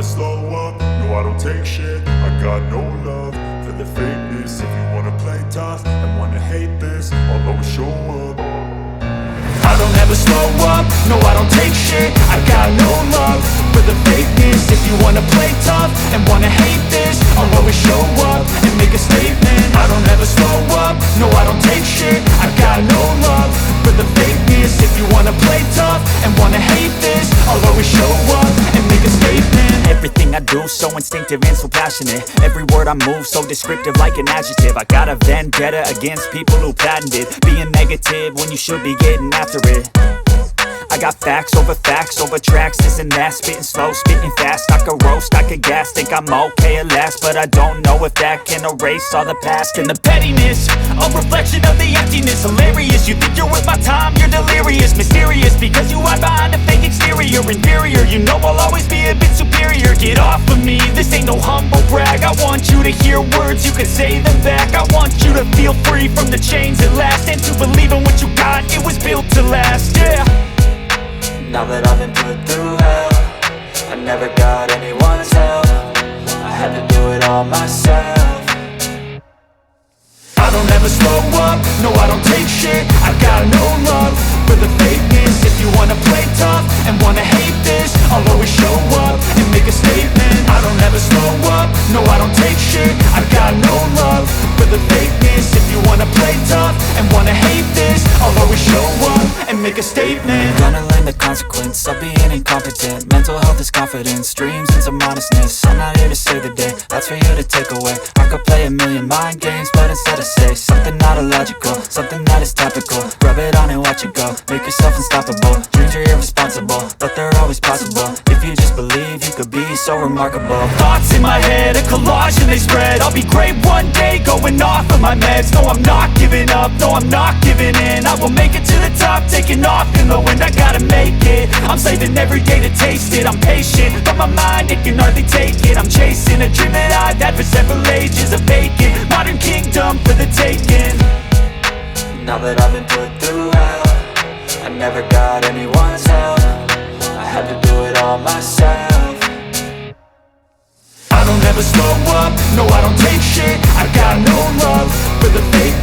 slow up, no I don't take shit. I got no love for the fakeness. If you wanna play tough and wanna hate this, I'll always show up. I don't ever slow up, no I don't take shit. I got no love for the fakeness. If you wanna play tough and wanna hate this, I'll always show up and make a statement. I don't ever slow up, no I don't take shit. I got no love for the fakeness. If you wanna play tough and wanna hate this, I'll always show up and make a statement. Everything I do so instinctive and so passionate. Every word I move so descriptive like an adjective. I got a vendetta against people who patented being negative when you should be getting after it. I got facts over tracks, this and that. Spitting slow, spitting fast, I could roast, I could gas. Think I'm okay at last, but I don't know if that can erase all the past. And the pettiness, a reflection of the emptiness. Hilarious, you think you're worth my time, you're delirious. Mysterious, because you hide behind a fake exterior. Inferior, you know I'll always be a bit superior. Get off of me, this ain't no humble brag. I want you to hear words, you can say them back. I want you to feel free from the chains at last, and to believe in what you got, it was built to last, yeah. Now that I've been put through hell, I never got anyone's help. I had to do it all myself. I don't ever slow up, no I don't take shit. I got no love for the fakeness. If you wanna play tough and wanna hate this, I'll always show up and make a statement. I don't ever slow up, no I don't take shit. I got no love for the fakeness. If you wanna play tough and wanna hate this, I'll always show up and make a statement. Gonna learn the consequence of being incompetent. Mental health is confidence, dreams and some honestness. I'm not here to save the day, that's for you to take away. I could play a million mind games, but instead I say something not illogical, something that is topical. Rub it on and watch it go, make yourself unstoppable. Dreams are irresponsible, but they're always possible. If you just believe, you could be so remarkable. Thoughts in my head, a collage and they spread. I'll be great one day, going off of my meds. No, I'm not giving up, no, I'm not giving in. I will make it to the top, taking off in the wind. I gotta make it, I'm saving every day to taste it. I'm patient, but my mind, it can hardly take it. I'm chasing a dream that I've had for several ages. A vacant, modern kingdom for the taking. Now that I've been put through hell, I never got anyone's help. I had to do it all myself. I don't ever slow up, no I don't take shit. I got no love for the fake